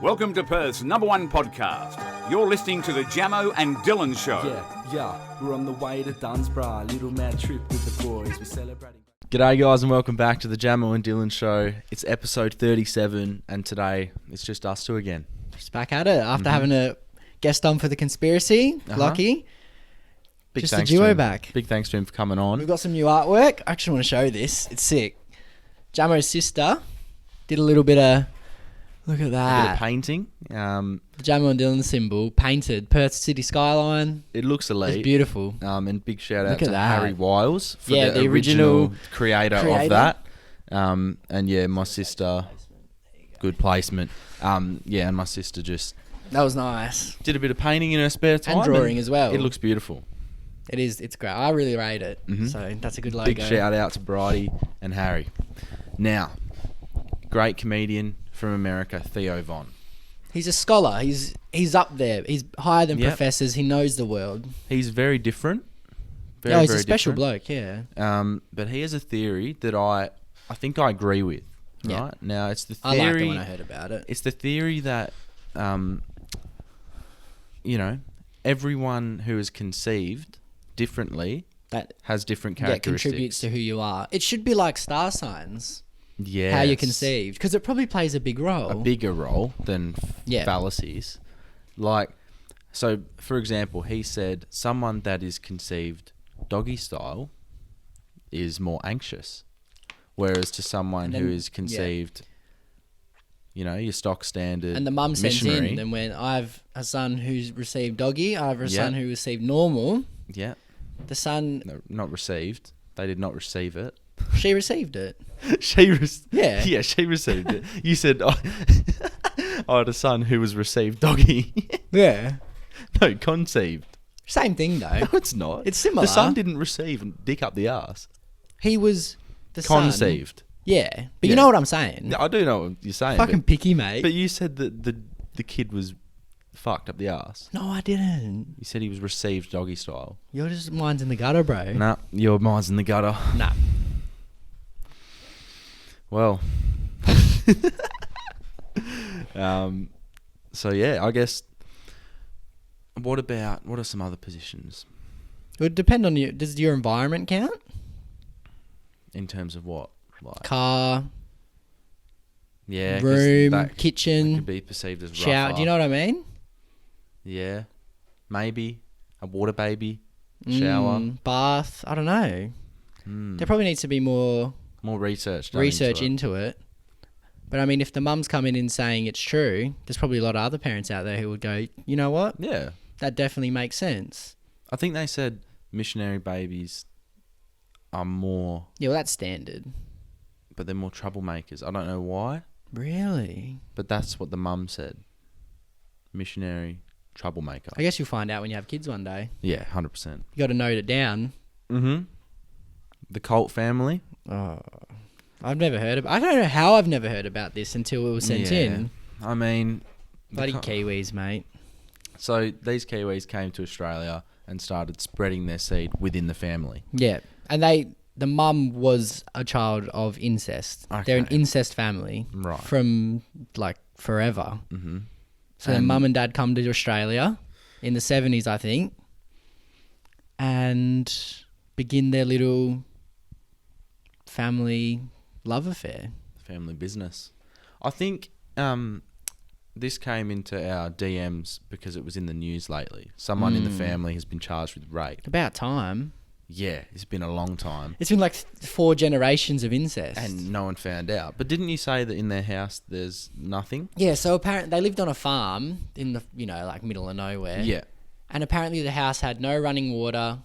Welcome to Perth's #1 podcast. You're listening to the Jamo and Dylan Show. Yeah, we're on the way to Dunsborough. Little mad trip with the boys. We're celebrating. G'day guys and welcome back to the Jamo and Dylan Show. It's episode 37 and today it's just us two again. Just back at it after having a guest on for the conspiracy. Lucky. Big Just a thanks duo to him. back. Big thanks to him for coming on. We've got some new artwork. I actually want to show this. It's sick. Jamo's sister did a little bit of... Look at A bit that. of painting. The Jamo and Dylan symbol painted Perth city skyline. It looks elite. It's beautiful. And big shout out Look at to that. Harry Wiles for Yeah, the the original creator of that. And yeah, my sister, good placement. And my sister just That was nice. did a bit of painting in her spare time. And drawing as well. It looks beautiful. It is. It's great. I really rate it. So that's a good logo. Big shout out to Bridie and Harry. Now, great comedian from America, Theo Von. He's a scholar. He's up there. He's higher than Yep. professors. He knows the world. He's very different. He's a special bloke, yeah. But he has a theory that I think I agree with. Right? Yeah. Now, it's the I theory... liked it when I heard about it. It's the theory that, everyone who is conceived differently That has different characteristics. contributes to who you are. It should be like star signs. Yes. How you're conceived, because it probably plays a big role. A bigger role than Yeah. fallacies. Like, so, for example, he said someone that is conceived doggy style is more anxious. Whereas to someone And who then- is conceived, your stock standard And the mum sends missionary. in, and when I have a son who's received doggy, I have a Yeah. son who received normal. Yeah. The son, No, not received. They did not receive it. she received it. Yeah. Yeah, she received it. You said, I had a son who was received doggy. Yeah. No, conceived. Same thing though. No, it's not. It's similar. The son didn't receive and dick up the arse. He was the son. Conceived. Yeah, but Yeah. you know what I'm saying. I do know what you're saying. Fucking picky, mate. but you said that the kid was fucked up the arse. No, I didn't. You said he was received doggy style. You're just mind's in the gutter, bro. Nah, your mind's in the gutter. Nah. Well. So yeah, I guess. What are some other positions It would depend on you. Does your environment count? in terms of what? Like, Car, yeah, 'cause room, that kitchen, could be perceived as shower. rougher. Do you know what I mean? Yeah, maybe a water baby, shower. Bath. I don't know. There probably needs to be more More research. done research into into it. But I mean, if the mum's coming in saying it's true, there's probably a lot of other parents out there who would go, you know what? Yeah, That definitely makes sense. I think they said missionary babies are more, Yeah, well, that's standard. but they're more troublemakers. I don't know why, Really? but that's what the mum said. Missionary troublemaker. I guess you'll find out when you have kids one day. Yeah, 100%. You got to note it down. Mm-hmm. The Colt family. Oh, I've never heard of. I don't know how I've never heard about this until it was sent in. I mean, Bloody Kiwis, mate. so these Kiwis came to Australia and started spreading their seed within the family. Yeah, and the mum was a child of incest. They're an Okay. incest family, Right. From like forever. Mm-hmm. So then mum and dad come to Australia in the 70s, I think, and begin their little family love affair. Family business. I think this came into our DMs because it was in the news lately. Someone in the family has been charged with rape. About time. Yeah, it's been a long time. It's been like 4 generations of incest. And no one found out. But didn't you say that in their house there's nothing? Yeah, so apparently they lived on a farm in the, like middle of nowhere. Yeah. And apparently the house had no running water,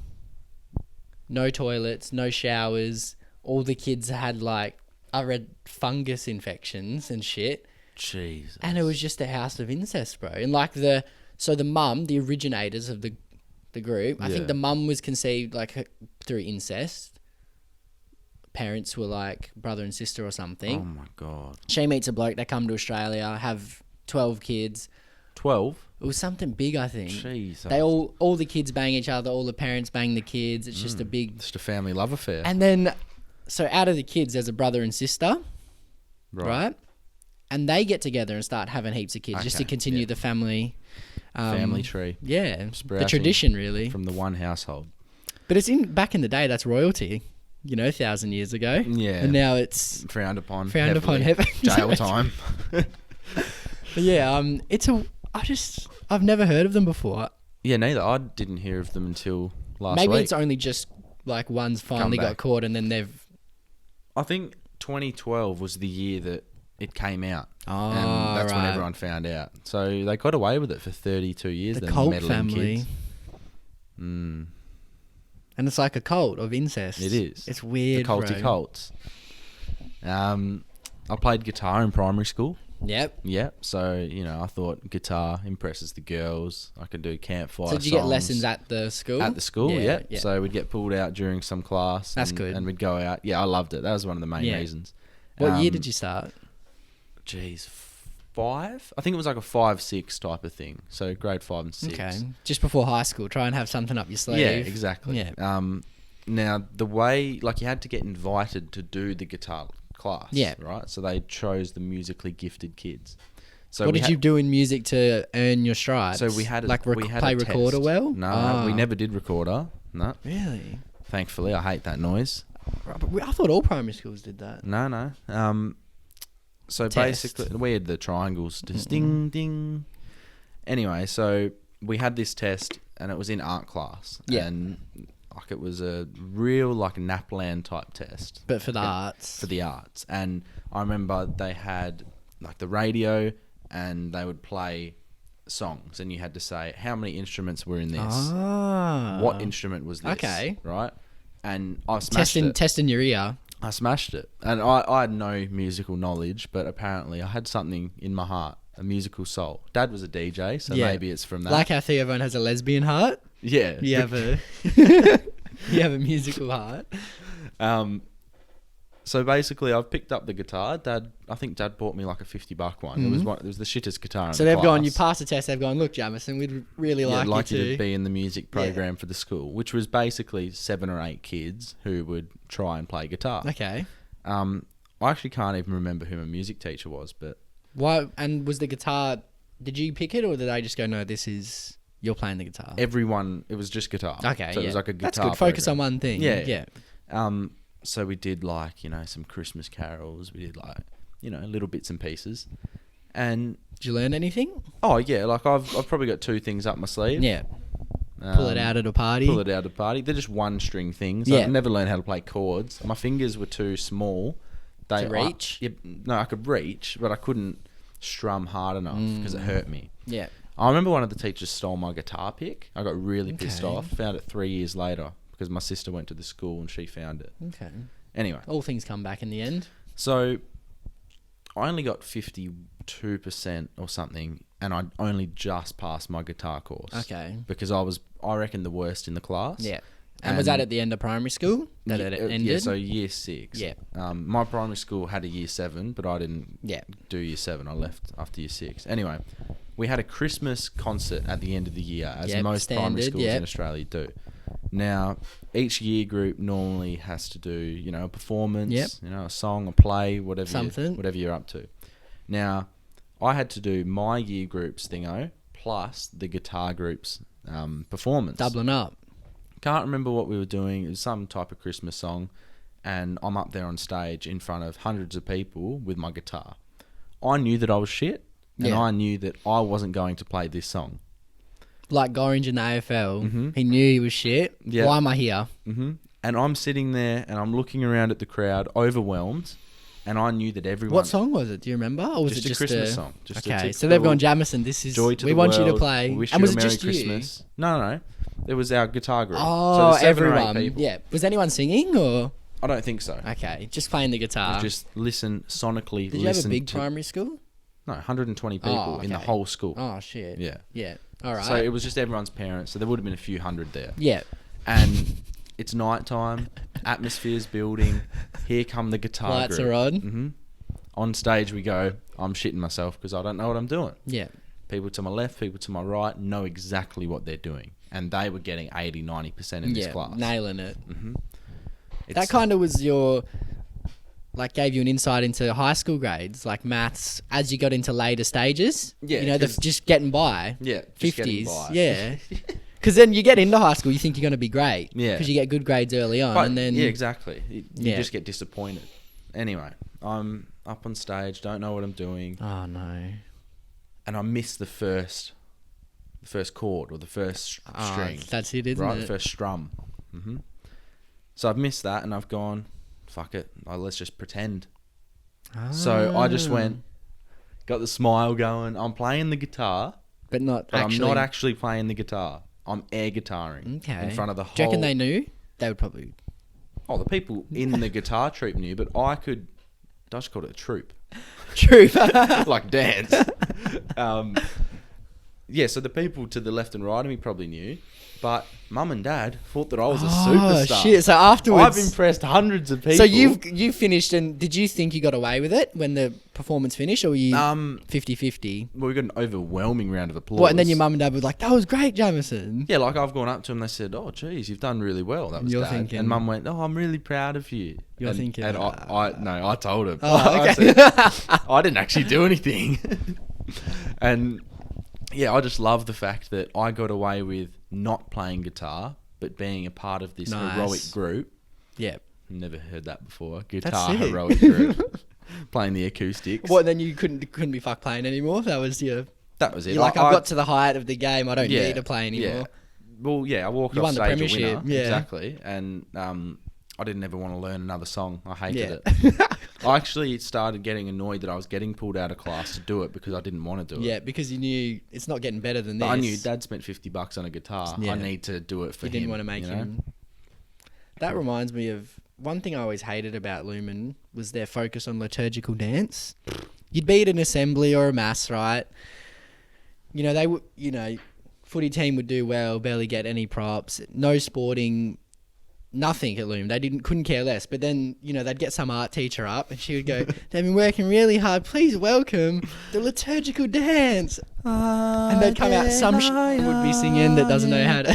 no toilets, no showers. All the kids had I read fungus infections and shit. Jesus. And it was just a house of incest, bro. And so the mum, the originators of the group, I Yeah. think the mum was conceived through incest. Parents were like brother and sister or something. Oh my God. She meets a bloke, they come to Australia, have 12 kids. 12? It was something big, I think. Jesus. They all the kids bang each other, all the parents bang the kids. It's just a big... Just a family love affair. And then, so out of the kids, there's a brother and sister, right? and they get together and start having heaps of kids just to Okay, continue yeah. the family. Family tree. Yeah, the Sprouting tradition really. From the one household. But it's back in the day. That's royalty, 1,000 years ago. Yeah. and now it's Frowned upon. frowned upon heavily. heavily. Jail time. But yeah, I've never heard of them before. Yeah, neither. I didn't hear of them until last Maybe week. it's only just like one's finally got back. caught and then they've. I think 2012 was the year that it came out. Oh, and that's when right. everyone found out. So they got away with it for 32 years. The them Colt meddling family. Kids. Mm, And it's like a cult of incest. it is. It's weird, The Colty bro. Colts. I played guitar in primary school. Yep. Yeah, so, I thought guitar impresses the girls. I could do campfire So did you get songs. lessons at the school? At the school, yeah. So we'd get pulled out during some class. That's and, good. And we'd go out. Yeah, I loved it. That was one of the main Yeah. reasons. What year did you start? Geez, 5? I think it was like a 5-6 type of thing. So grade 5 and 6. Okay. Just before high school. Try and have something up your sleeve. Yeah, exactly. Yeah. Now, the way, like, you had to get invited to do the guitar class. Yeah. Right? So they chose the musically gifted kids. So What we did you do in music to earn your stripes? So we had we play a recorder test. well? No, we Oh. never did recorder. No, Really? thankfully, I hate that noise. Right, but I thought all primary schools did that. No. So Test. basically, we had the triangles, just ding, ding. Anyway, so we had this test, and it was in art class. Yeah. And like it was a real like NAPLAN type test. But for the arts. For the arts. And I remember they had like the radio, and they would play songs, and you had to say how many instruments were in this. Ah. What instrument was this? Okay. Right? And I smashed it. Testing your ear. I smashed it. And I had no musical knowledge, but apparently I had something in my heart, a musical soul. Dad was a DJ, so Yeah. maybe it's from that. Like how Theo Von has a lesbian heart. yeah. You have a you have a musical heart. So basically, I've picked up the guitar. I think Dad bought me like a $50 one. It was the shittest guitar. So in the they've gone, you class. passed the test, they've gone, look, Jamison, we'd really Yeah, like you you to. to be in the music program for the school, which was basically 7 or 8 kids who would try and play guitar. Okay. I actually can't even remember who my music teacher was, but Why? And was the guitar, did you pick it or did they just go, no, you're playing the guitar? everyone, it was just guitar. Okay, So yeah. it was like a guitar That's good. Focus program. on one thing. Yeah. Yeah. So we did like, some Christmas carols. We did like, little bits and pieces. And, Did you learn anything? oh yeah, like I've probably got 2 things up my sleeve. Yeah. Pull it out at a party. Pull it out at a party. They're just 1-string things. Yeah. I never learned how to play chords. My fingers were too small. To reach? I could reach, but I couldn't strum hard enough because it hurt me. Yeah. I remember one of the teachers stole my guitar pick. I got really pissed Okay. off. Found it 3 years later because my sister went to the school and she found it. Okay. Anyway, All things come back in the end. so I only got 52% or something, and I only just passed my guitar course. Okay. Because I reckon, the worst in the class. Yeah. And was that at the end of primary school that it ended? Yeah, so year 6. Yeah. My primary school had a year 7, but I didn't Yeah. do year 7. I left after year 6. Anyway, we had a Christmas concert at the end of the year, as Yep, most primary standard, schools yep. in Australia do. Now, each year group normally has to do, a performance, Yep. a song, a play, whatever Something. whatever you're up to. Now, I had to do my year group's thingo plus the guitar group's performance. Doubling up. Can't remember what we were doing. It was some type of Christmas song, and I'm up there on stage in front of hundreds of people with my guitar. I knew that I was shit, and Yeah. I knew that I wasn't going to play this song. Like Gorringe in the AFL. Mhm. He knew he was shit. Yeah. Why am I here? And I'm sitting there, and I'm looking around at the crowd, overwhelmed, and I knew that everyone... What song was it? Do you remember? Or was Just it a just Christmas song. Just a okay, typical so they've gone, Jamison, this is... Joy to we the want you to world, play. we wish And you was a it Merry just Christmas. No. It was our guitar group. you? So Oh, there's 7 or 8 everyone. people. Yeah. Was anyone singing or... I don't think so. Okay, just playing the guitar. Just listen, sonically Did you have a listen big to... primary school? No, 120 people in the okay. whole school. Oh, shit. Yeah. Yeah. All right. So it was just everyone's parents, so there would have been a few hundred there. yeah. And it's night time, atmosphere's building, here come the guitar Lights group. are on. hmm On stage we go, I'm shitting myself because I don't know what I'm doing. Yeah. People to my left, people to my right know exactly what they're doing. And they were getting 80-90% in this Yeah. class. Nailing it. It's- That kind of was your... like gave you an insight into high school grades, like maths, as you got into later stages. Yeah, you know, just getting by. Yeah, just getting 50s. by. Yeah. Because then you get into high school, you think you're going to be great. Yeah. Because you get good grades early on, But, and then yeah, exactly. You Yeah. just get disappointed. Anyway, I'm up on stage, don't know what I'm doing, oh no, and I miss the first chord or the first string. that's it, isn't Right, it? the first strum. So I've missed that, and I've gone, fuck it, let's just pretend. So I just went, got the smile going. I'm playing the guitar, but not but actually. I'm not actually playing the guitar. I'm air guitaring Okay. in front of the whole. Do you reckon they knew? They would probably. Oh, the people in the guitar troupe knew, but I just called it a troupe. True. Like dance. Yeah, so the people to the left and right of me probably knew, but mum and dad thought that I was a superstar. Oh shit! So afterwards, I've impressed hundreds of people. so you finished, and did you think you got away with it when the performance finished, or were you 50-50? Well, we got an overwhelming round of applause. What? And then your mum and dad were like, "That was great, Jamison." Yeah, like I've gone up to them, they said, "Oh, geez, you've done really well." That was You're Dad. thinking- And mum went, "Oh, I'm really proud of you." You're thinking, and I told her. Oh, I okay. said, I didn't actually do anything. And yeah, I just love the fact that I got away with not playing guitar, but being a part of this Nice. heroic group. Yeah. Never heard that before. Guitar it. heroic group. Playing the acoustics. What? Then you couldn't be fuck playing anymore. That was your. That was it. You're like, I've got to the height of the game. I don't need to play anymore. Yeah. Well, yeah, I walked You off won the stage a premiership, winner. yeah. Exactly. And I didn't ever want to learn another song. I hated Yeah. it. I actually started getting annoyed that I was getting pulled out of class to do it because I didn't want to do it. Yeah, because you knew it's not getting better than this. But I knew Dad spent $50 on a guitar. Yeah. I need to do it for You him. didn't want to make you know? him. That reminds me of one thing I always hated about Lumen was their focus on liturgical dance. You'd be at an assembly or a mass, right? You know, they would, footy team would do well, barely get any props, no sporting, nothing at Lumen. They couldn't care less. But then, they'd get some art teacher up and she would go, "They've been working really hard. Please welcome the liturgical dance." And they'd come out, some would be singing that doesn't know how to.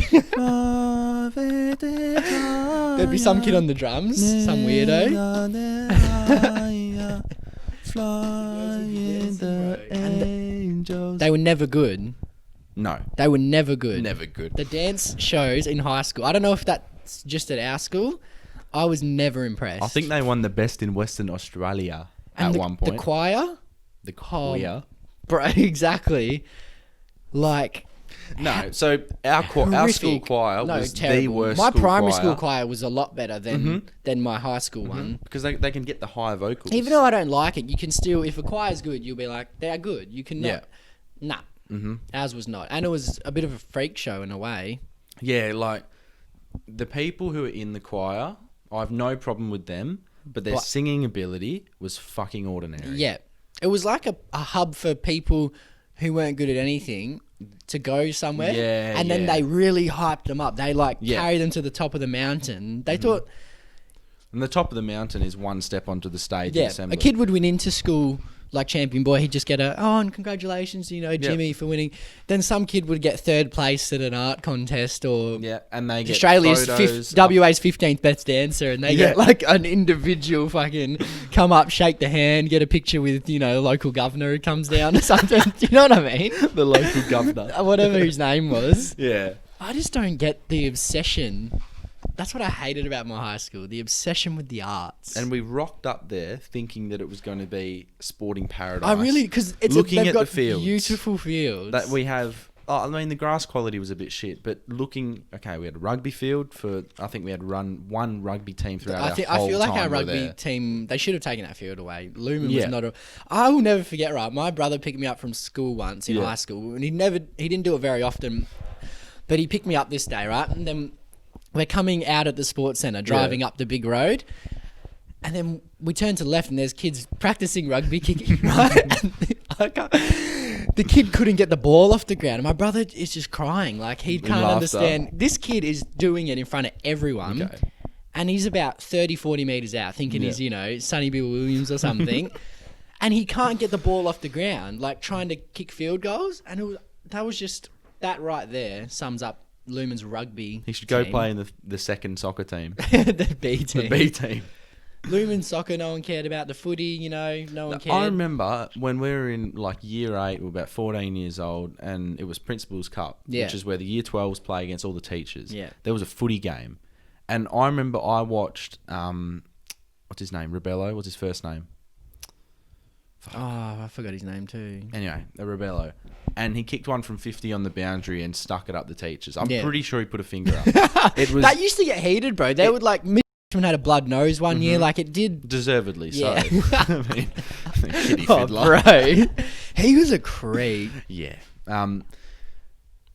There'd be some kid on the drums, some weirdo. They were never good. No. They were never good. Never good. The dance shows in high school, I don't know if that's just at our school, I was never impressed. I think they won the best in Western Australia and at one point. The choir? The choir. Bro, exactly. Like... No, so our school horrific. choir No, was terrible. the worst My school primary choir. school choir was a lot better than my high school one. Because they can get the higher vocals. Even though I don't like it, you can still, if a choir's good, you'll be like, they're good. You can not. Yeah. Nah. Ours was not. And it was a bit of a freak show in a way. Yeah, like the people who are in the choir, I have no problem with them, but their singing ability was fucking ordinary. Yeah. It was like a hub for people who weren't good at anything to go somewhere. Yeah, and then yeah. they really hyped them up. They carried them to the top of the mountain. They thought... And the top of the mountain is one step onto the stage in Yeah, assembly. a kid would win into school like champion boy. He'd just get and congratulations, Jimmy for winning. Then some kid would get third place at an art contest or and they get Australia's photos WA's 15th best dancer, and they get like an individual fucking come up, shake the hand, get a picture with local governor who comes down or something. Do you know what I mean? the local governor. Whatever his name was. Yeah. I just don't get the obsession. That's what I hated about my high school, the obsession with the arts. And we rocked up there thinking that it was going to be sporting paradise. I really, because looking they've at got the fields, beautiful fields. that we have. Oh, I mean, the grass quality was a bit shit, but we had a rugby field for. I think we had run one rugby team throughout our whole I feel like time our we were rugby there. team, they should have taken that field away. Lumen was not a... I will never forget, right, my brother picked me up from school once in high school, and he didn't do it very often, but he picked me up this day, right, and then we're coming out at the sports centre, driving up the big road, and then we turn to the left and there's kids practicing rugby kicking, right? The kid couldn't get the ball off the ground, and my brother is just crying. Like, he can't understand. This kid is doing it in front of everyone, and he's about 30, 40 metres out, thinking he's, Sonny Bill Williams or something, and he can't get the ball off the ground, like trying to kick field goals, and that right there sums up Lumen's rugby. He should go team. play in the second soccer team. the B team. The B team. Lumen soccer, no one cared about. The footy, no one cared. I remember when we were in like year 8, we were about 14 years old, and it was Principal's Cup, which is where the year 12s play against all the teachers. Yeah. There was a footy game, and I remember I watched, what's his name? Rebello? What's his first name? Oh, I forgot his name too. Anyway, a Rebello. And he kicked one from 50 on the boundary and stuck it up the teachers. I'm pretty sure he put a finger up. It was that used to get heated, bro. They would like... had a blood nose one year, like it did. Deservedly so. Yeah. I mean, kitty fiddler. Bro. He was a creep. Yeah.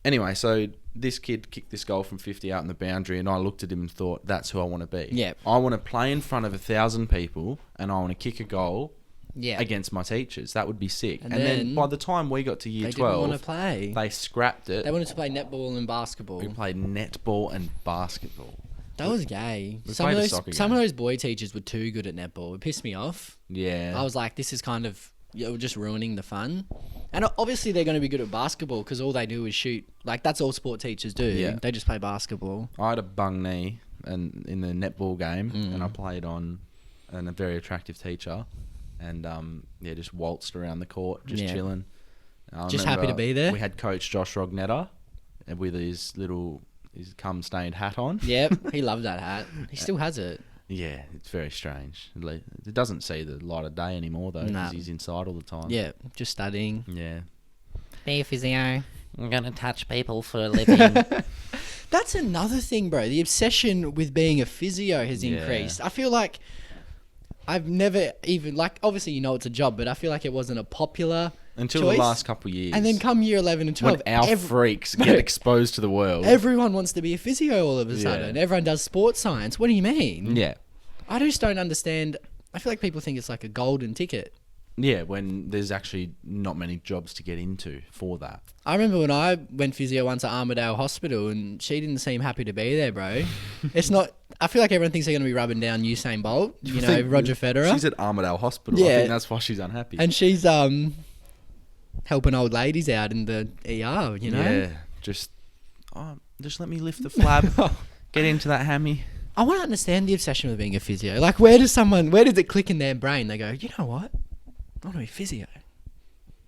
Anyway, so this kid kicked this goal from 50 out in the boundary, and I looked at him and thought, that's who I want to be. Yeah. I want to play in front of 1,000 people, and I want to kick a goal Yeah. against my teachers. That would be sick. And then then by the time we got to year They 12, didn't want to play. they scrapped it. They wanted to play netball and basketball. We played netball and basketball. That was gay. We Some played of a those soccer some game. of those boy teachers were too good at netball. It pissed me off. Yeah. I was like, this is kind of just ruining the fun. And obviously they're going to be good at basketball because all they do is shoot. Like that's all sport teachers do. Yeah. They just play basketball. I had a bung knee and in the netball game, and I played on a very attractive teacher, and just waltzed around the court, just chilling. I Just happy to remember be there? We had Coach Josh Rognetta with his cum-stained hat on. Yep, he loved that hat. He still has it. Yeah, it's very strange. It doesn't see the light of day anymore, though, because Nah. he's inside all the time. Yeah, just studying. Yeah. Be a physio. I'm gonna touch people for a living. That's another thing, bro. The obsession with being a physio has Yeah. increased. I feel like I've never even, like, obviously you know it's a job, but I feel like it wasn't a popular Until choice. the last couple of years. And then come year 11 and 12, when our freaks get exposed to the world. everyone wants to be a physio all of a Yeah. sudden. Everyone does sports science. What do you mean? Yeah. I just don't understand. I feel like people think it's like a golden ticket. Yeah, when there's actually not many jobs to get into for that. I remember when I went physio once at Armidale Hospital and she didn't seem happy to be there, bro. It's not... I feel like everyone thinks they're going to be rubbing down Usain Bolt, you know, Roger Federer. She's at Armidale Hospital. I Yeah. think that's why she's unhappy. And she's helping old ladies out in the ER, you know? Yeah, just let me lift the flab. Get into that hammy. I want to understand the obsession with being a physio. Like, where does it click in their brain? They go, you know what? I want to be physio.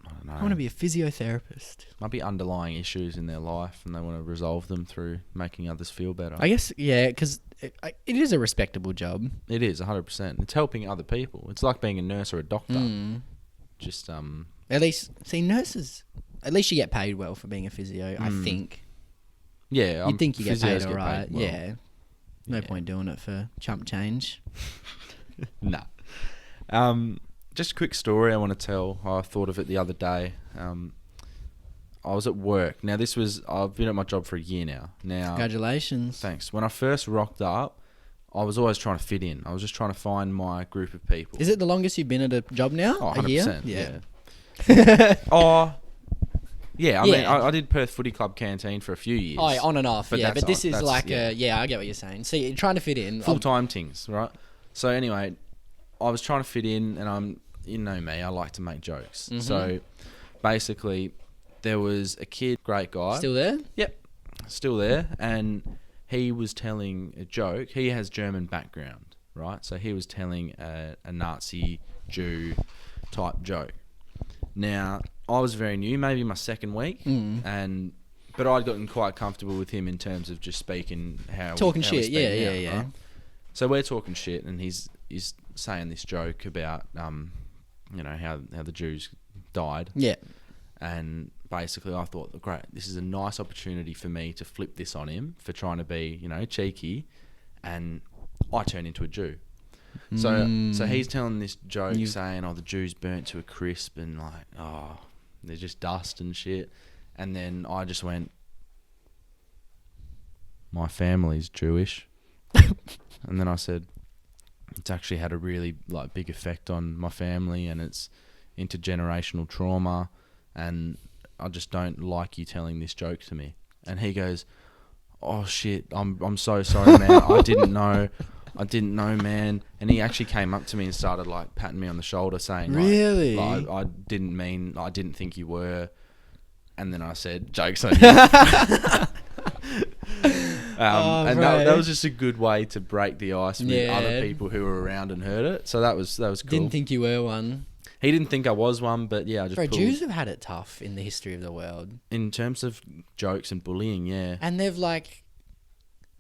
I don't know. I want to be a physiotherapist. Might be underlying issues in their life, and they want to resolve them through making others feel better. I guess, yeah, because it is a respectable job. It is 100%. It's helping other people. It's like being a nurse or a doctor. Just At least, see, nurses, at least you get paid well for being a physio, I think. yeah. You'd think you get paid physios all right. well. Yeah. No Yeah. point doing it for chump change. Nah. Just a quick story I want to tell. I thought of it the other day. I was at work. Now, I've been at my job for a year now. Congratulations. Thanks. When I first rocked up, I was always trying to fit in. I was just trying to find my group of people. Is it the longest you've been at a job now? Oh, a year? 100%. Yeah. Yeah, I mean, I did Perth Footy Club canteen for a few years. Oh, yeah, on and off. But Yeah, that's but this on- is that's- like yeah. I get what you're saying. So you're trying to fit in. Full-time things, right? So anyway, I was trying to fit in, and you know me, I like to make jokes. Mm-hmm. So basically, there was a kid, great guy. Still there? Yep, still there, and he was telling a joke. He has German background, right? So he was telling a Nazi Jew type joke. Now, I was very new, maybe my second week, but I'd gotten quite comfortable with him in terms of just speaking Talking how we shit. speak Yeah, now, yeah. right? So we're talking shit, and he's saying this joke about how the Jews died. Yeah. And basically, I thought, great, this is a nice opportunity for me to flip this on him for trying to be, cheeky, and I turn into a Jew. So he's telling this joke saying, the Jews burnt to a crisp and they're just dust and shit. And then I just went, my family's Jewish. And then I said, it's actually had a really big effect on my family, and it's intergenerational trauma, and I just don't like you telling this joke to me. And he goes, oh shit, I'm so sorry, man. I didn't know, man. And he actually came up to me and started patting me on the shoulder, saying, Really? I didn't think you were. And then I said, joke's on you. And bro. that was just a good way to break the ice with Yeah. other people who were around and heard it. So that was cool. Didn't think you were one. He didn't think I was one, but yeah, I just Bro, pulled. Jews have had it tough in the history of the world. In terms of jokes and bullying, yeah. And they've like,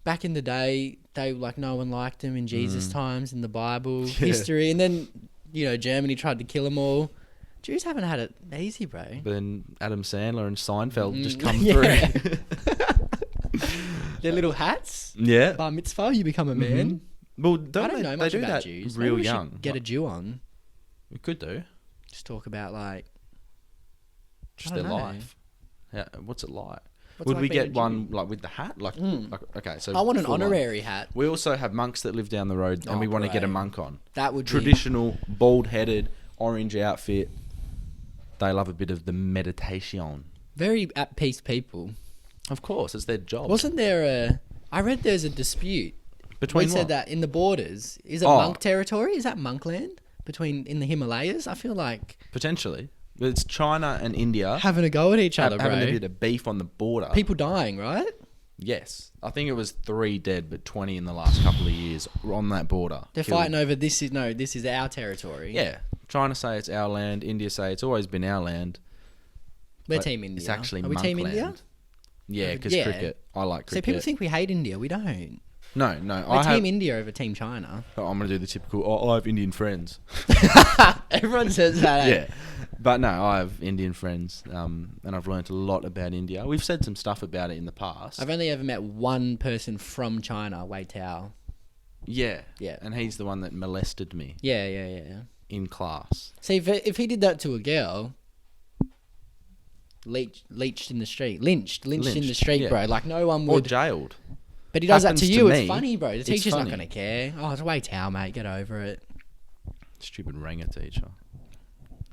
back in the day, they like no one liked them in Jesus times, in the Bible history. And then, Germany tried to kill them all. Jews haven't had it easy, bro. But then Adam Sandler and Seinfeld just come Yeah. through. Their little hats. Yeah. Bar mitzvah, you become a man. Well, I don't know much they do about that Jews. real Maybe we should young. get a Jew on. We could do. Just talk about like Just I their don't know. life. What's it like? What's Would like we being a get Jew? one like with the hat? Like okay, so I want an full on. honorary hat. We also have monks that live down the road, and Oh, we want to get a great. monk on. That would be Traditional, bald-headed, orange outfit. They love a bit of the meditation. very at peace people. Of course, it's their job. Wasn't there a? I read there's a dispute. Between We said what? that in the borders. Is it Oh. monk territory? Is that monk land in the Himalayas? I feel like Potentially. But it's China and India having a go at each other, bro. having a bit of beef on the border. People dying, right? Yes. I think it was 3 dead, but 20 in the last couple of years on that border. They're Killed. fighting over this is our territory. Yeah. China say it's our land. India say it's always been our land. We're but Team India. It's actually Are we Team monk India? land. Yeah, because Yeah. cricket. I like So cricket. people think we hate India. We don't. No. We're Team India over Team China. I'm going to do the typical, I have Indian friends. Everyone says that. Yeah. But no, I have Indian friends, and I've learnt a lot about India. We've said some stuff about it in the past. I've only ever met one person from China, Wei Tao. Yeah. Yeah. And he's the one that molested me Yeah. in class. See, if he did that to a girl, lynched in the street, lynched in the Lynched, street, yeah. bro. Like no one Or would. jailed. But he does that happens to to you. me. It's funny, bro. The It's teacher's not funny. gonna care. Oh, it's Wei Tao, mate. Get over it. Stupid ranger teacher.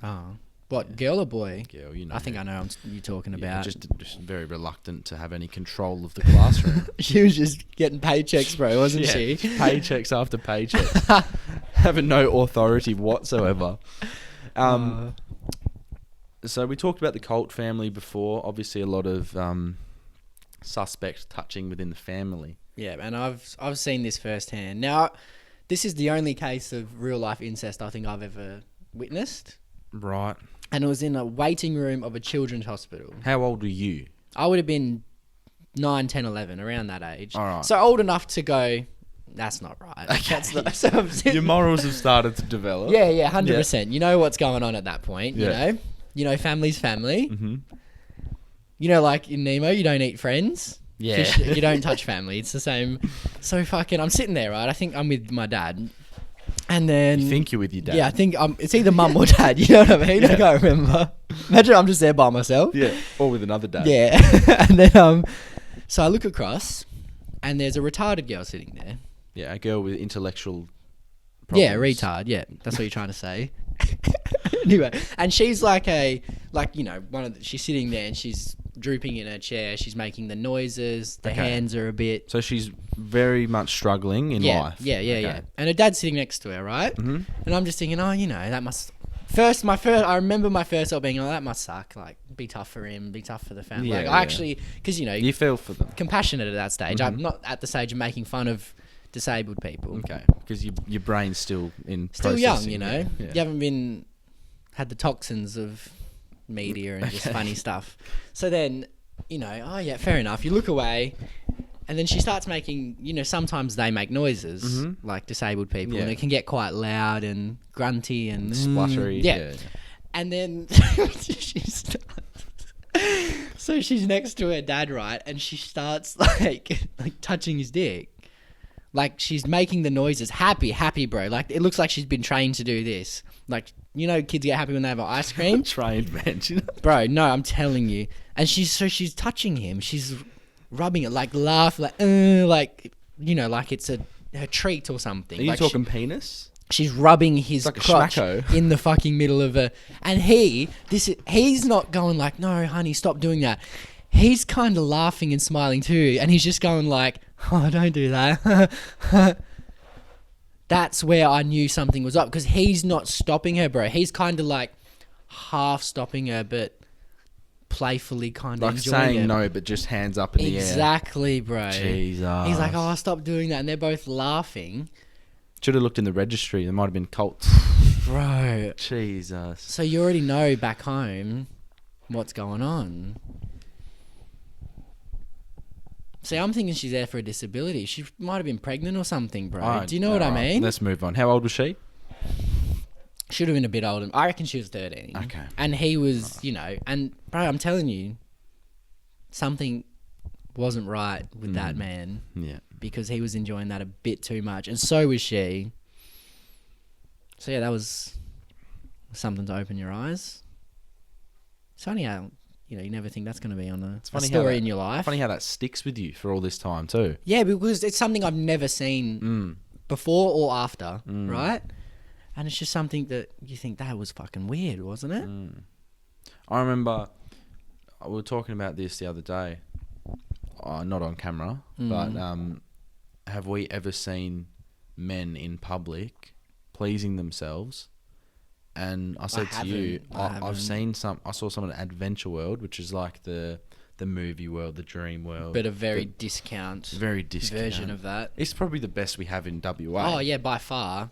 Oh, what girl or boy? Girl, you know. I think her. I know you're talking Yeah, about. just very reluctant to have any control of the classroom. She was just getting paychecks, bro, wasn't Yeah, she? paychecks after paychecks. Having no authority whatsoever. So we talked about the Colt family before. Obviously, a lot of suspect touching within the family. Yeah, and I've seen this firsthand. Now, this is the only case of real life incest I think I've ever witnessed, Right. and it was in a waiting room of a children's hospital. How old were you? I would have been 9, 10, 11, around that age. All right. So old enough to go, that's not right. That's not, so I'm sitting- Your morals have started to develop. yeah, 100%. You know what's going on at that point, Yeah. You know, family's family. Mm-hmm. You know, like in Nemo, you don't eat friends. Yeah. You don't touch family. It's the same. So fucking, I'm sitting there, right? I think I'm with my dad. And then... You think you're with your dad? Yeah, I think it's either mum or dad. You know what I mean? I can't remember. Imagine I'm just there by myself. Yeah. Or with another dad. Yeah. And then, so I look across and there's a retarded girl sitting there. Yeah, a girl with intellectual problems. Yeah, retard. Yeah, that's what you're trying to say. Anyway, and she's she's sitting there and she's drooping in her chair. She's making the noises. The Okay. hands are a bit. So she's very much struggling in life. Yeah. Okay. And her dad's sitting next to her, right? Mm-hmm. And I'm just thinking, that must. I remember my first thought being, that must suck. Like, be tough for him, be tough for the family. Yeah, like, yeah. I actually, because You feel for them. compassionate at that stage. Mhm. I'm not at the stage of making fun of disabled people. Okay. Because your brain's still in Still young, processing, you know. Yeah. You haven't had the toxins of media and just funny stuff. So then, fair enough. You look away, and then she starts making, sometimes they make noises, Mhm. like disabled people, and Yeah. it can get quite loud and grunty and Spluttery. Yeah. And then she starts. So she's next to her dad, right? And she starts like touching his dick. Like she's making the noises. Happy, bro. Like it looks like she's been trained to do this. Like, kids get happy when they have ice cream. Trained man. Bro, no, I'm telling you. And she's touching him. She's rubbing it, like laugh, like it's her treat or something. Are you like talking penis? She's rubbing his Like a crotch schmacko. in the fucking middle of her. And he's not going like, no, honey, stop doing that. He's kind of laughing and smiling too. And he's just going like, oh, don't do that. That's where I knew something was up. Because he's not stopping her, bro. He's kind of like half stopping her, but playfully kind of Like enjoying saying it. no, but just hands up in the air. Exactly, bro. Jesus. He's like, oh, stop doing that. And they're both laughing. Should have looked in the registry. There might have been Colts. Bro. Jesus. So you already know back home what's going on. See, I'm thinking she's there for a disability. She might have been pregnant or something, bro. Do you know what I mean? Let's move on. How old was she? Should have been a bit older. I reckon she was 13. Okay. And he was, and bro, I'm telling you, something wasn't right with that man. Yeah. Because he was enjoying that a bit too much. And so was she. So yeah, that was something to open your eyes. It's funny how, you never think that's going to be on a story in your life. Funny how that sticks with you for all this time too. Yeah, because it's something I've never seen before or after, right? And it's just something that you think that was fucking weird, wasn't it? I remember we were talking about this the other day, not on camera, but have we ever seen men in public pleasing themselves? And I said to you, I've seen I saw some at Adventure World, which is like the movie world, the dream world. But a very discount version of that. It's probably the best we have in WA. Oh, yeah, by far.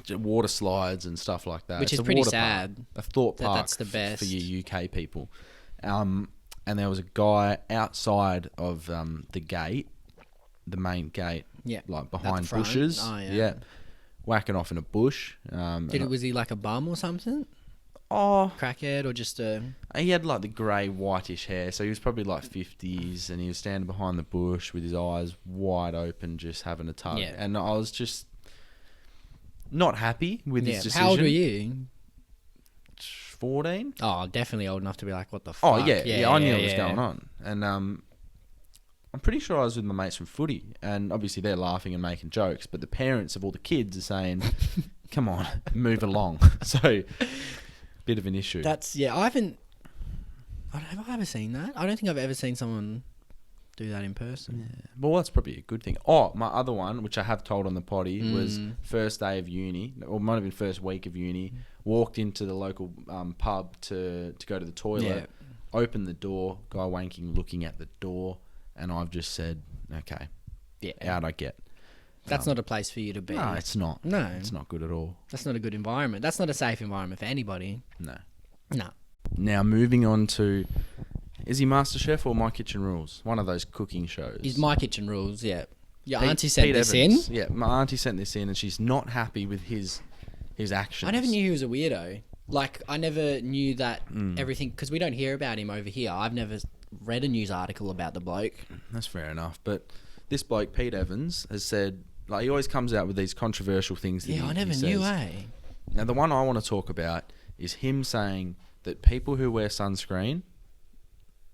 Water slides and stuff like that. Which it's is pretty sad. A thought park that's the best for you UK people. And there was a guy outside of the gate, the main gate, like behind bushes. Oh, yeah. Whacking off in a bush. Was he like a bum or something? Oh, crackhead or just a... He had like the grey whitish hair, so he was probably like 50s, and he was standing behind the bush with his eyes wide open, just having a tug. Yeah. And I was just not happy with his decision. How old were you? 14. Oh, definitely old enough to be like, what the fuck? Oh yeah, I knew what was going on, and I'm pretty sure I was with my mates from footy, and obviously they're laughing and making jokes, but the parents of all the kids are saying, "Come on, move along." So, bit of an issue. Have I ever seen that? I don't think I've ever seen someone do that in person. Yeah. Well, that's probably a good thing. Oh, my other one, which I have told on the potty, was first day of uni, or might have been first week of uni. Walked into the local pub to go to the toilet. Opened the door, guy wanking, looking at the door. And I've just said, okay, out I get. That's not a place for you to be. No, it's not. No. It's not good at all. That's not a good environment. That's not a safe environment for anybody. No. No. Now, moving on to, is he MasterChef or My Kitchen Rules? One of those cooking shows. Is My Kitchen Rules, yeah. Your auntie sent this Evans. in? Yeah, my auntie sent this in, and she's not happy with his actions. I never knew he was a weirdo. Like, I never knew that everything... Because we don't hear about him over here. I've never read a news article about the bloke. That's fair enough. But this bloke, Pete Evans, has said... Like, he always comes out with these controversial things that I never knew, eh? Now, the one I want to talk about is him saying that people who wear sunscreen,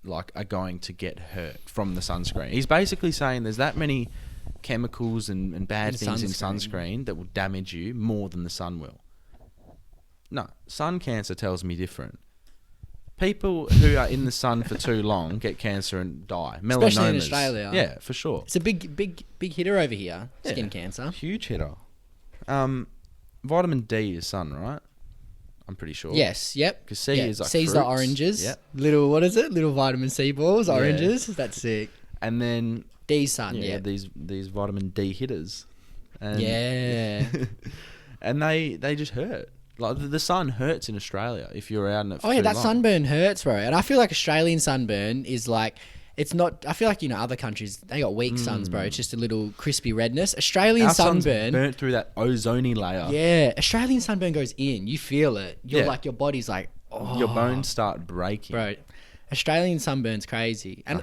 like, are going to get hurt from the sunscreen. He's basically saying there's that many chemicals and bad things in sunscreen that will damage you more than the sun will. No, sun cancer tells me different. People who are in the sun for too long get cancer and die. Melanomas. Especially in Australia. Yeah, for sure. It's a big hitter over here, skin cancer. Huge hitter. Vitamin D is sun, right? I'm pretty sure. Yes, yep. Because C is like C's fruits. the oranges. Yep. Little, what is it? Little vitamin C balls, oranges. That's sick. And then... D sun, these vitamin D hitters. And and they just hurt. Like, the sun hurts in Australia if you're out in it for too long. Sunburn hurts, bro. And I feel like Australian sunburn is like, it's not, I feel like, other countries, they got weak suns, bro. It's just a little crispy redness. Australian sunburn. Sun's burnt through that ozony layer. Yeah. Australian sunburn goes in. You feel it. You're like, your body's like, oh. Your bones start breaking. Bro, Australian sunburn's crazy. And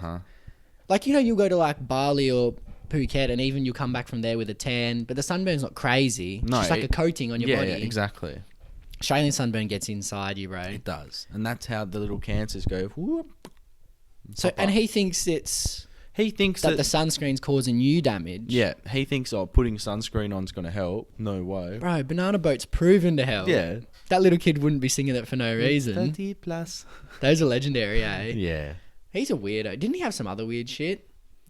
like, you'll go to like Bali or Phuket and even you'll come back from there with a tan, but the sunburn's not crazy. It's just like a coating on your body. Yeah, exactly. Australian sunburn gets inside you, bro. It does. And that's how the little cancers go. Whoop, so, and he thinks that the sunscreen's causing you damage. Yeah, he thinks, putting sunscreen on's going to help. No way. Bro, Banana Boat's proven to help. Yeah. That little kid wouldn't be singing it for no reason. 30 plus. Those are legendary, eh? Yeah. He's a weirdo. Didn't he have some other weird shit?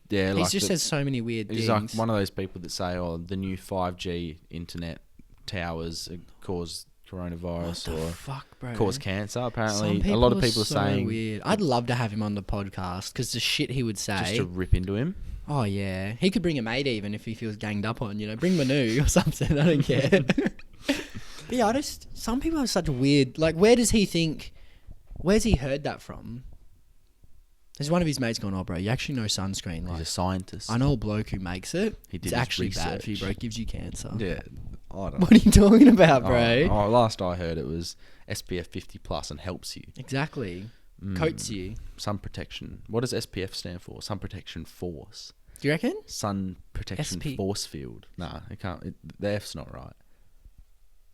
Yeah, he just says so many weird things. He's like one of those people that say, the new 5G internet towers cause coronavirus What the or fuck, bro? cause cancer. Some Apparently, a lot of people are so saying weird. I'd love to have him on the podcast because the shit he would say. just to rip into him. Oh yeah, he could bring a mate even if he feels ganged up on. Bring Manu or something. I don't care. But yeah, some people have such weird. Like, where's he heard that from? There's one of his mates going, "Oh, bro, you actually know sunscreen? Like, He's a scientist. I know a bloke who makes it. He did It's his actually bad for you, research. bro. It gives you cancer." Yeah, I don't know. What are you talking about, bro? Oh, last I heard, it was SPF 50 plus and helps you. Exactly. Coats you. Sun protection. What does SPF stand for? Sun protection force. Do you reckon? Sun protection SP. force field. Nah, it can't. The F's not right.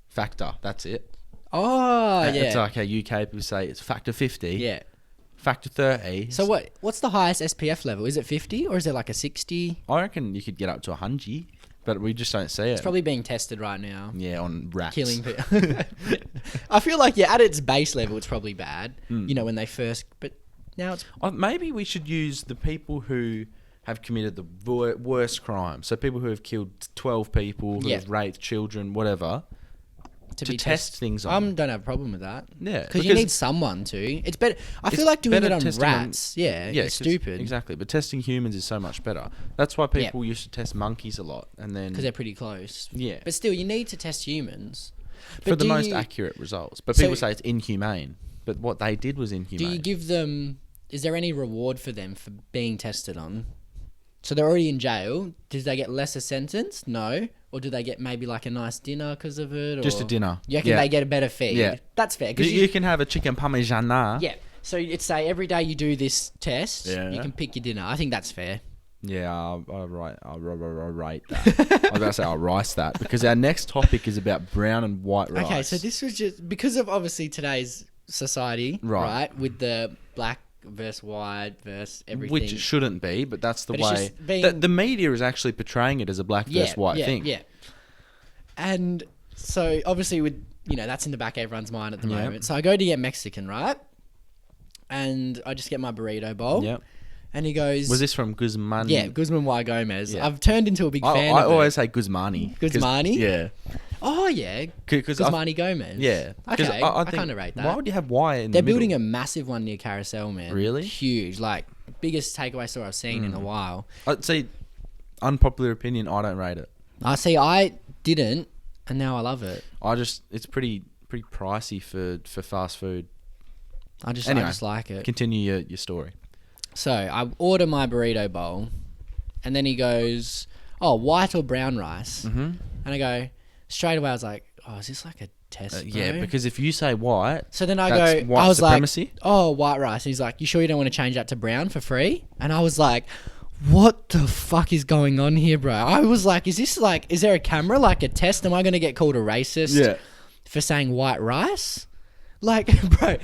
Factor. That's it. Oh, yeah. It's like how UK people say it's factor 50. Yeah. Factor 30. So what's the highest SPF level? Is it 50 or is it like a 60? I reckon you could get up to 100, but we just don't see it. It's probably being tested right now. Yeah, on rats. Killing people. I feel like, at its base level, it's probably bad. When they first... But now it's... Maybe we should use the people who have committed the worst crime. So people who have killed 12 people, who have raped children, whatever... To test things on. I don't have a problem with that. Yeah. Because you need someone to. It's better. I feel like doing it on rats. It's stupid. Exactly. But testing humans is so much better. That's why people used to test monkeys a lot. And then because they're pretty close. Yeah. But still, you need to test humans. For the most accurate results. But people say it's inhumane. But what they did was inhumane. Do you give them... Is there any reward for them for being tested on? So they're already in jail. Do they get lesser sentence? No. Or do they get maybe like a nice dinner because of it? Or just a dinner. You reckon they get a better feed? Yeah. That's fair. You can have a chicken parmigiana. Yeah. So it's say every day you do this test, Yeah. you can pick your dinner. I think that's fair. Yeah, I'll rate that. I was going to say I'll rice that because our next topic is about brown and white rice. Okay, so this was just because of obviously today's society, right? With the black versus white versus everything. Which shouldn't be, but that's the way. It's just being... The media is actually portraying it as a black versus white thing. Yeah. And so obviously with, that's in the back of everyone's mind at the moment. So I go to get Mexican, right? And I just get my burrito bowl. Yep. And he goes... Was this from Guzman? Yeah, Guzman Y. Gomez. Yeah. I've turned into a big fan I of always it. say Guzmani. Guzmani? Yeah. Oh, yeah. Guzmani Gomez. Yeah. Okay, I kind of rate that. Why would you have Y in They're the middle? building a massive one near Carousel, man. Really? Huge. Like, biggest takeaway store I've seen in a while. I'd say, unpopular opinion, I don't rate it. I didn't, and now I love it. It's pretty pricey for fast food. I just like it. Continue your story. So I order my burrito bowl, and then he goes, "Oh, white or brown rice?" Mm-hmm. And I go straight away. I was like, "Oh, is this like a test?" Yeah, bro?" because if you say white, So then I that's go. white I was supremacy? like, "Oh, white rice." And he's like, "You sure you don't want to change that to brown for free?" And I was like, "What the fuck is going on here, bro?" I was like, "Is there a camera, like a test? Am I going to get called a racist for saying white rice?" Like, bro.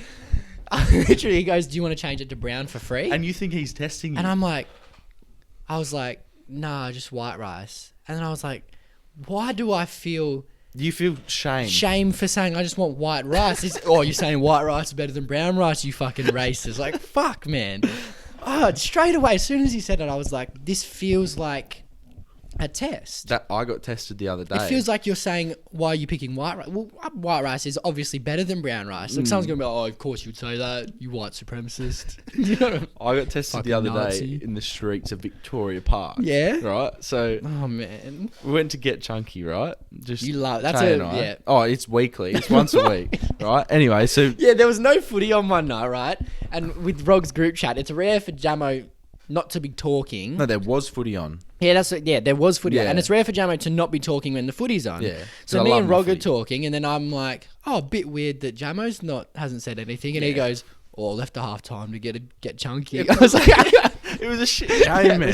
Literally, he goes, "Do you want to change it to brown for free?" And you think he's testing you? And I was like, "Nah, just white rice." And then I was like, "Why do I feel you feel shame for saying I just want white rice?" You're saying white rice is better than brown rice, you fucking racist. Like, fuck, man. Straight away, as soon as he said it, I was like, this feels like a test. That I got tested the other day. It feels like you're saying, why are you picking white rice? Well, white rice is obviously better than brown rice. Like, someone's going to be like, "Oh, of course you'd say that, you white supremacist." You know? I got tested the other Nazi. day in the streets of Victoria Park. Yeah? Right? So, Oh, man. we went to get chunky, right? Just You love... That's Tay a... and I. Yeah. Oh, it's weekly. It's once a week, right? Anyway, so... Yeah, there was no footy on one night, right? And with Rog's group chat, it's rare for Jamo not to be talking. No, there was footy on. Yeah, there was footy on. Yeah. And it's rare for Jamo to not be talking when the footy's on. Yeah. So I me love and the Rog are footy. talking, and then I'm like, "Oh, a bit weird that Jamo's hasn't said anything." And he goes, "Oh, left at half time to get chunky." I was like... It was a shit game, man.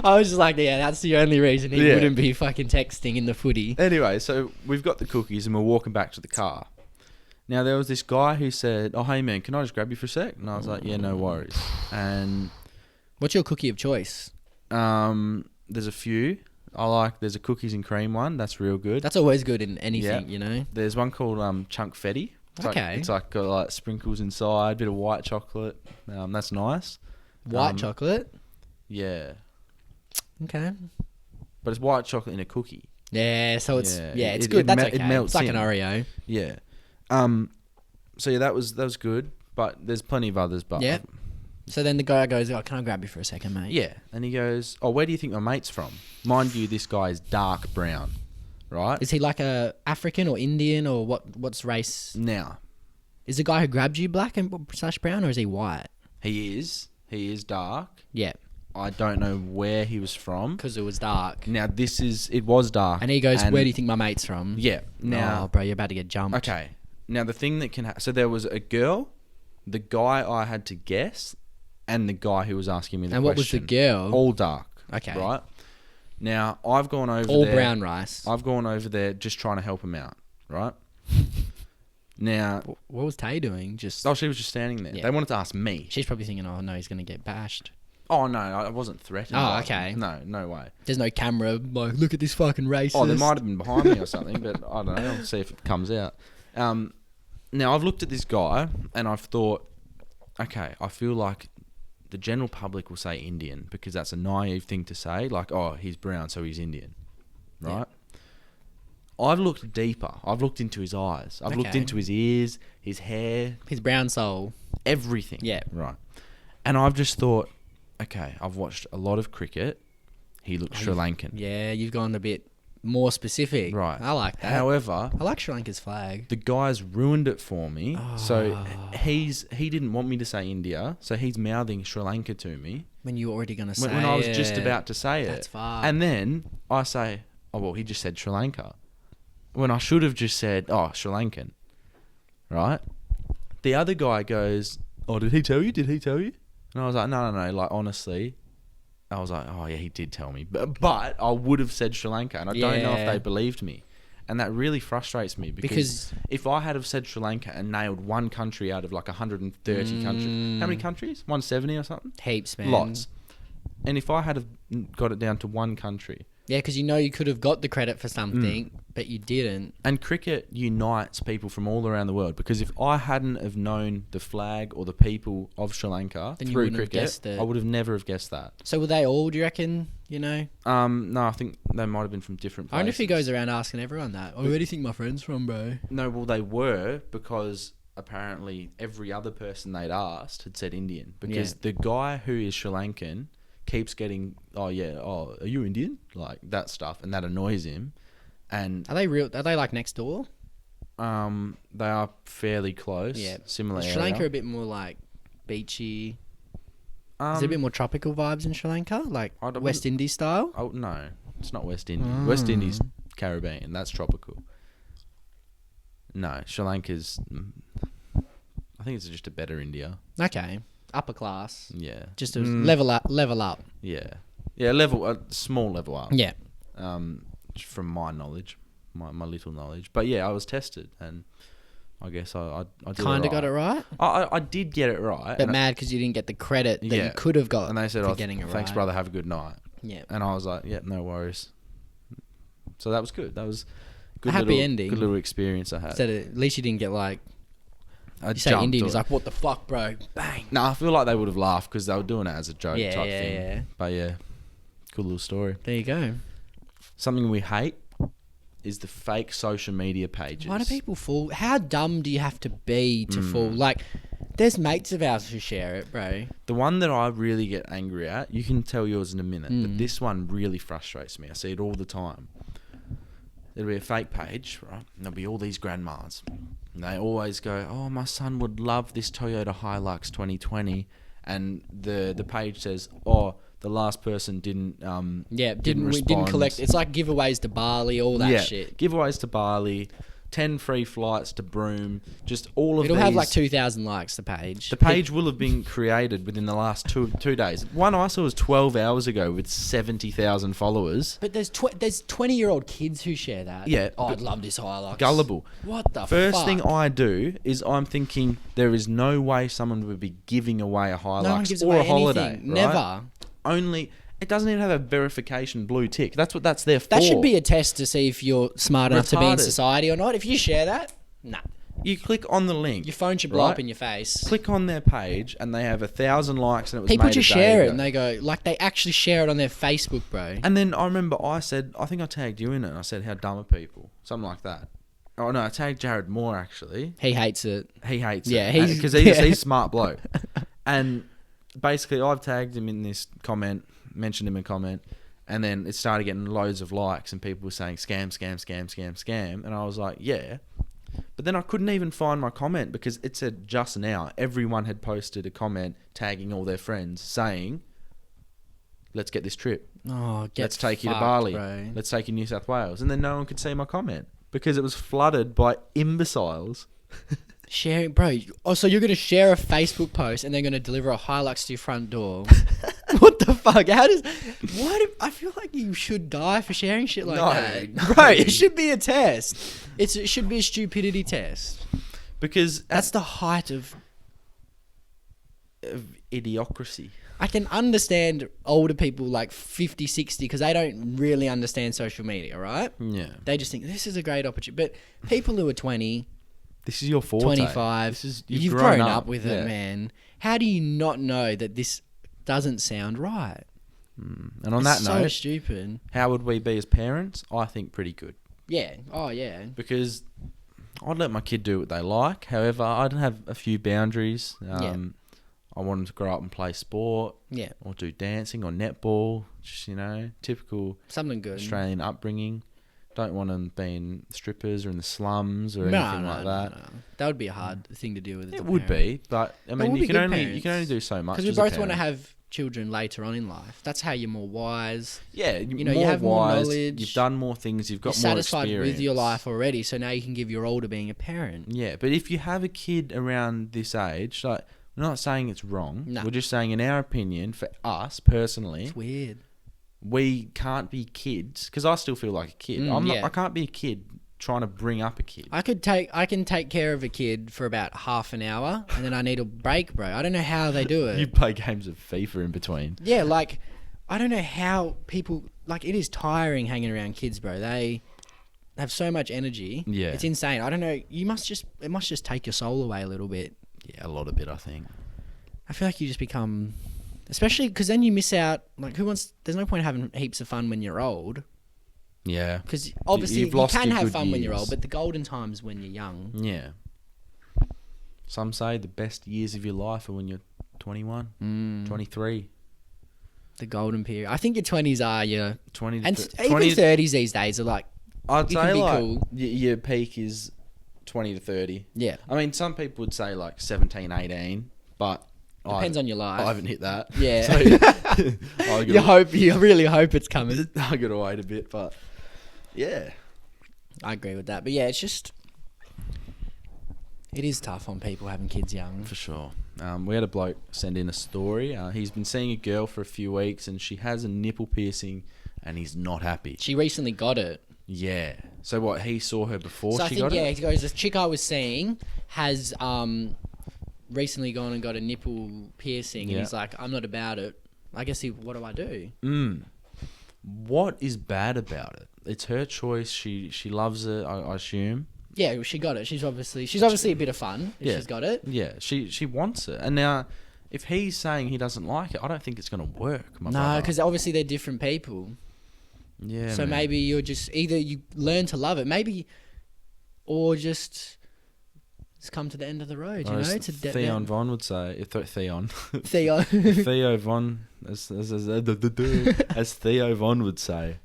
I was just like, yeah, that's the only reason he Yeah. wouldn't be fucking texting in the footy. Anyway, so we've got the cookies and we're walking back to the car. Now, there was this guy who said, "Oh, hey, man, can I just grab you for a sec?" And I was like, "Yeah, no worries." And... What's your cookie of choice? There's a few. There's a cookies and cream one. That's real good. That's always good in anything, Yeah. you know? There's one called Chunk Fetty. It's like got like sprinkles inside, bit of white chocolate. That's nice. White chocolate? Yeah. Okay. But it's white chocolate in a cookie. Yeah, so it's Yeah. it's It good. That's it okay. melts It's like in. an Oreo. Yeah. So yeah, that was good, but there's plenty of others. But Yeah. So then the guy goes, "Oh, can I grab you for a second, mate?" yeah, and he goes, "Oh, where do you think my mate's from?" Mind you, this guy is dark brown, right? Is he like a African or Indian or what? What's race? Now, Is the guy who grabbed you black and / brown, or is he white? he is dark. Yeah, I don't know where he was from. because it was dark. Now it was dark. And he goes, "Where do you think my mate's from?" Yeah. Now, oh, bro, you're about to get jumped. okay. Now the thing that can so there was a girl, the guy I had to guess, and the guy who was asking me the And question. what was the girl? All dark. Okay. Right. Now I've gone over All there. brown rice. I've gone over there just trying to help him out. Right. Now, What was Tay doing? Just she was just standing there. Yeah. They wanted to ask me. she's probably thinking, "Oh no, he's gonna get bashed." Oh no, I wasn't threatened. Oh, by okay. them. No way. There's no camera. Like, look at this fucking racist. Oh, they might have been behind me or something, but I don't know. I'll see if it comes out. Now, I've looked at this guy and I've thought, okay, I feel like the general public will say Indian because that's a naive thing to say. Like, oh, he's brown, so he's Indian. Right? I've looked deeper. I've looked into his eyes. I've looked Okay. into his ears, his hair, His brown soul. everything. Yeah. Right. And I've just thought, okay, I've watched a lot of cricket. He looks Sri Lankan. Yeah, you've gone a bit more specific. Right. I like that. However, I like Sri Lanka's flag. the guy's ruined it for me. So Ah. he didn't want me to say India, so he's mouthing Sri Lanka to me When you were already going to say when I was it. just about to say it. That's far. And then I say, oh well, he just said Sri Lanka, when I should have just said, oh, Sri Lankan, right? The other guy goes, oh, did he tell you? Did he tell you? And I was like, no, like honestly. I was like, oh yeah, he did tell me, but I would have said Sri Lanka, and I don't know if Yeah. they believed me, and that really frustrates me because if I had have said Sri Lanka and nailed one country out of like 130 countries, how many countries? 170 or something? Heaps, man. Lots. And if I had have got it down to one country, Yeah, because you could have got the credit for something, but you didn't. and cricket unites people from all around the world, because if I hadn't have known the flag or the people of Sri Lanka Then you through wouldn't have cricket, guessed it. I would have never have guessed that. So were they all, do you reckon, No, I think they might have been from different places. I wonder if he goes around asking everyone that. Oh, where do you think my friend's from, bro? No, well, they were, because apparently every other person they'd asked had said Indian. Because Yeah. the guy who is Sri Lankan keeps getting, are you Indian? Like that stuff, and that annoys him. And Are they real? Are they like next door? they are fairly close. Yeah. Similar Is Sri area. Lanka a bit more like beachy? Is there a bit more tropical vibes in Sri Lanka? Like I don't- West Indies style? Oh no, it's not West Indies. West Indies, Caribbean. That's tropical. No, Sri Lanka's. I think it's just a better India. Okay. Upper class. Yeah. Just a level up. Yeah. Small level up. Yeah. From my knowledge, my little knowledge. But yeah, I was tested, and I guess I did Kind of got it right. I did get it right. But and mad because you didn't get the credit that Yeah. you could have got and they said, for "Oh, getting it thanks, right. brother. Have a good night." Yeah. And I was like, "Yeah, no worries." So that was good. That was good. A happy little, ending. Good little experience I had. So at least you didn't get like, I you say jumped Indian, or- he's like, what the fuck, bro? Bang. No, I feel like they would have laughed because they were doing it as a joke Yeah, type yeah, thing. yeah. But yeah, good little story. There you go. Something we hate is the fake social media pages. Why do people fall? How dumb do you have to be to fall? Like, there's mates of ours who share it, bro. The one that I really get angry at, you can tell yours in a minute, but this one really frustrates me. I see it all the time. There'll be a fake page, right? And there'll be all these grandmas. And they always go, oh, my son would love this Toyota Hilux 2020. And the page says, oh, the last person didn't Didn't respond. collect. It's like giveaways to Bali, all that shit. Giveaways to Bali, 10 free flights to Broome, just all of It'll these. have like 2,000 likes, the page. The page will have been created within the last two days. One I saw was 12 hours ago with 70,000 followers. But there's 20-year-old kids who share that. Yeah, Oh, I'd but- love this Hilux. Gullible. What the First fuck? thing I do is I'm thinking there is no way someone would be giving away a Hilux No one gives or away a holiday. anything. right? Never. Only it doesn't even have a verification blue tick. That's what that's there for. That should be a test to see if you're smart enough to be in Retarded. society or not. If you share that, nah. You click on the link. Your phone should blow up right? in your face. Click on their page and they have 1,000 likes and it was People made just a day share it ago. and they go, like, they actually share it on their Facebook, bro. And then I remember I said, I think I tagged you in it. And I said, how dumb are people? Something like that. Oh no, I tagged Jared more actually. He hates it. He hates Yeah, it he's- because he's a smart bloke. And basically, I've tagged him in this comment, mentioned him in a comment, and then it started getting loads of likes, and people were saying scam, scam, scam, scam, scam, and I was like, yeah. But then I couldn't even find my comment because it said just now everyone had posted a comment tagging all their friends saying, "Let's get this trip. Oh, Let's take you to Bali. bro. Let's take you to New South Wales." And then no one could see my comment because it was flooded by imbeciles. Sharing, bro. Oh, so you're gonna share a Facebook post and they're gonna deliver a Hilux to your front door? What the fuck? I feel like you should die for sharing shit like that, No. bro. It should be a test. It should be a stupidity test. Because That's the height of. idiocracy. I can understand older people like 50, 60 because they don't really understand social media, right? Yeah. They just think this is a great opportunity. But people who are 20, This is your forte. 25, This is, you've grown up with Yeah. it, man. How do you not know that this doesn't sound right? And on that It's so note, stupid. how would we be as parents? I think pretty good. Yeah. Oh, yeah. Because I'd let my kid do what they like. However, I'd have a few boundaries. I want them to grow up and play sport Yeah. or do dancing or netball. Just, typical Something good. Australian upbringing. Don't want them being strippers or in the slums or No, anything no, like no, that. no. That would be a hard thing to deal with. It would be, but I mean, we'll you be can good only do so much. because we as a both want to parent. have children later on in life. That's how you're more wise. Yeah, you have more wise, knowledge. You've done more things. You've got You're more satisfied experience with your life already, so now you can give your older being a parent. Yeah, but if you have a kid around this age, like, we're not saying it's wrong. No. We're just saying, in our opinion, for us personally, It's weird. we can't be kids because I still feel like a kid. Yeah. I can't be a kid trying to bring up a kid. I can take care of a kid for about half an hour, and then I need a break, bro. I don't know how they do it. You play games of FIFA in between. Yeah, like I don't know how people like. It is tiring hanging around kids, bro. They have so much energy. Yeah. It's insane. I don't know. It must just take your soul away a little bit. Yeah, a lot of it, I think. I feel like you just become, especially because then you miss out. Like, there's no point having heaps of fun when you're old. Yeah. Because obviously You've you lost can your have good fun when you're years. old, but the golden times when you're young. Yeah. Some say the best years of your life are when you're 21, 23. The golden period. I think your 20s are your 20 to and thir- even 20 30s these days are like I'd you say can be like cool. your peak is 20 to 30. yeah. I mean, some people would say like 17, 18, but Depends on your life. I haven't hit that. Yeah. So, You really hope it's coming. I gotta wait a bit, but yeah. I agree with that. But yeah, it is tough on people having kids young. For sure. We had a bloke send in a story. He's been seeing a girl for a few weeks and she has a nipple piercing and he's not happy. She recently got it. Yeah. So what, he saw her before So I she think, got it? he goes, the chick I was seeing has recently gone and got a nipple piercing. Yeah. And he's like, I'm not about it. I guess what do I do? What is bad about it? It's her choice. She loves it, I assume. Yeah, she got it. She's obviously a bit of fun if Yeah. she's got it. Yeah, she wants it. And now, if he's saying he doesn't like it, I don't think it's going to work, my No, brother. because obviously they're different people. Yeah, So man. maybe you're just either you learn to love it, maybe, or just come to the end of the road. You Or know, as to Theon Von would say, Theon, Theo. Theo Von, as Theo Von would say,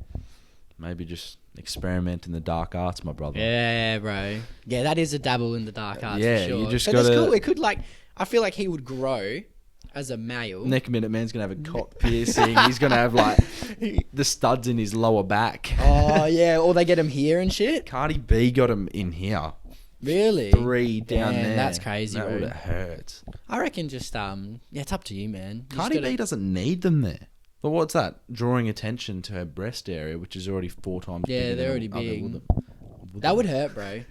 maybe just experiment in the dark arts, my brother. Yeah, bro. Yeah, that is a dabble in the dark arts. Yeah, for sure. you just But that's gotta- cool. It could I feel like he would grow as a male. Neck Minute Man's gonna have a cock piercing. He's gonna have like the studs in his lower back. Oh yeah, or they get him here and shit. Cardi B got him in here, Really? 3 down Damn, there. that's crazy, That bro. would hurt. I reckon just yeah, it's up to you, man. You Cardi just gotta- B doesn't need them there. But what's that? Drawing attention to her breast area, which is already 4 times Yeah, bigger they're than already other big. women. That would hurt, bro.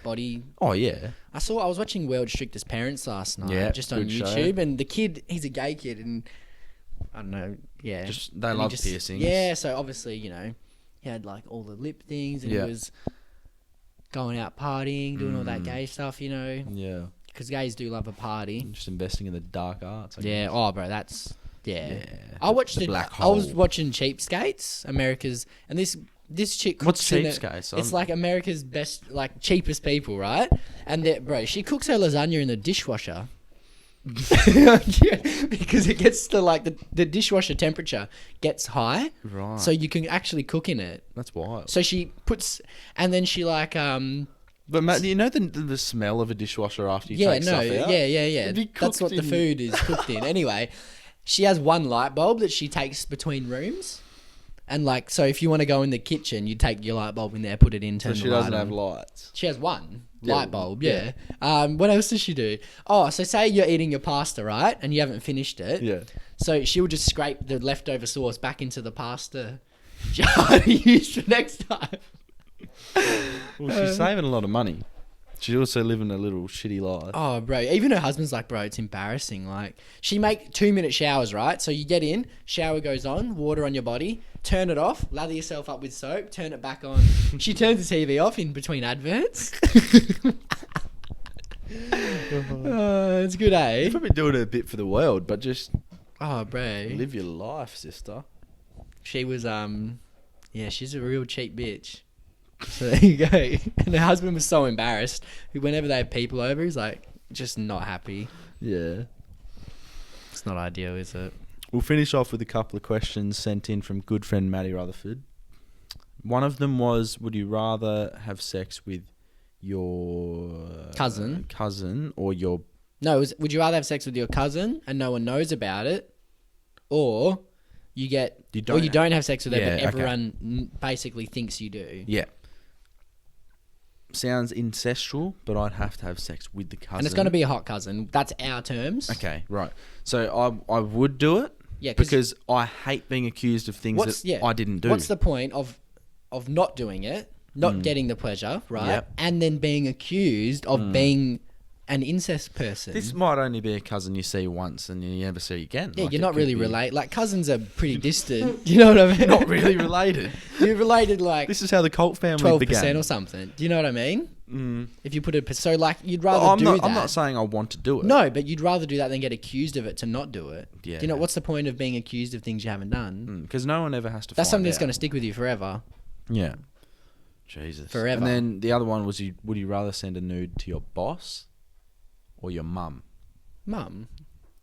Body. Oh yeah. I was watching World's Strictest Parents last night, Yeah, just on good show. YouTube, and the kid, he's a gay kid, and I don't know, yeah, Just they And he love piercings. Yeah, so obviously, he had like all the lip things, and Yeah. he was going out partying, doing all that gay stuff, Yeah. because gays do love a party. Just investing in the dark arts. I Yeah. guess. Oh, bro, that's yeah. Yeah. I watched The it. black I was hole. watching Cheapskates, America's, and this this chick What's cooks in it. cheapskates? It's like America's best, like cheapest people, right? And bro, she cooks her lasagna in the dishwasher. Yeah, because it gets to like the dishwasher temperature gets high, Right. so you can actually cook in it. That's wild. So she puts, and then she like But Matt, you know the smell of a dishwasher after you yeah, take no, stuff out? yeah. It'd be That's what cooked the in- food is cooked in. Anyway, she has one light bulb that she takes between rooms. And like, so if you want to go in the kitchen, you take your light bulb in there, put it in, turn So the she light doesn't on. have lights. She has one Yeah, light bulb, yeah. What else does she do? Oh, so say you're eating your pasta, right? And you haven't finished it. Yeah. So she'll just scrape the leftover sauce back into the pasta jar to use for next time. Well, she's saving a lot of money. She's also living a little shitty life. Oh, bro. Even her husband's like, bro, it's embarrassing. Like, she make 2-minute showers, right? So you get in, shower goes on, water on your body, turn it off, lather yourself up with soap, turn it back on. She turns the TV off in between adverts. It's good, eh? You're probably doing it a bit for the world, but just Oh, bro. live your life, sister. She was, yeah, she's a real cheap bitch. So there you go. And her husband was so embarrassed. Whenever they have people over, he's like, just not happy. Yeah. It's not ideal, is it? We'll finish off with a couple of questions sent in from good friend Maddie Rutherford. One of them was, would you rather have sex with your Cousin? or your... No, would you rather have sex with your cousin and no one knows about it, or you don't have sex with her, Yeah, but okay. everyone basically thinks you do? Yeah. Sounds incestual, but I'd have to have sex with the cousin. And it's going to be a hot cousin. That's our terms. Okay, right. So I would do it. Yeah, because I hate being accused of things that I didn't do. What's the point of not doing it, not getting the pleasure, right? Yep. And then being accused of being an incest person. This might only be a cousin you see once and you never see again. Yeah, Like, you're it not could really be- related. Like, cousins are pretty distant. You know what I mean? Not really related. You're related like This is how the Colt family 12% began. or something. Do you know what I mean? Mm. If you put it... So, like, you'd rather I'm do not, that. I'm not saying I want to do it. No, but you'd rather do that than get accused of it to not do it. Yeah. Do you know, what's the point of being accused of things you haven't done? Because no one ever has to That's find something that's out. going to stick with you forever. Yeah. Jesus. Forever. And then the other one was, would you rather send a nude to your boss or your mum? Mum.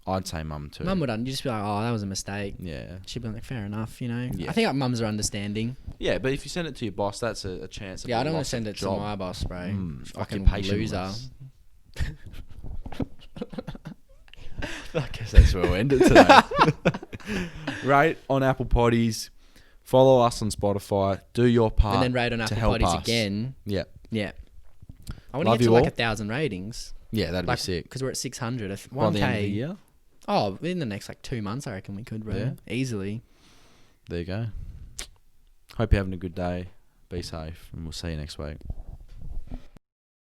I'd say mum too. Mum would just be like, oh, that was a mistake. Yeah. She'd be like, fair enough, you know. Yeah. I think mums are understanding. Yeah, but if you send it to your boss, that's a chance of Yeah, a I don't want loss to send of it job. to my boss, bro. Fucking loser. Occupationless. I guess that's where we'll end it today. Rate on Apple Poddies. Follow us on Spotify. Do your part. And then rate on to Apple help Poddies us. again. Yeah. Yeah. I want to Love get to you like all. 1,000 ratings. Yeah, that'd be sick. Because we're at 600. If By the end of the 1K. year. Oh, in the next like 2 months, I reckon we could, bro. Yeah. Easily. There you go. Hope you're having a good day. Be safe, and we'll see you next week.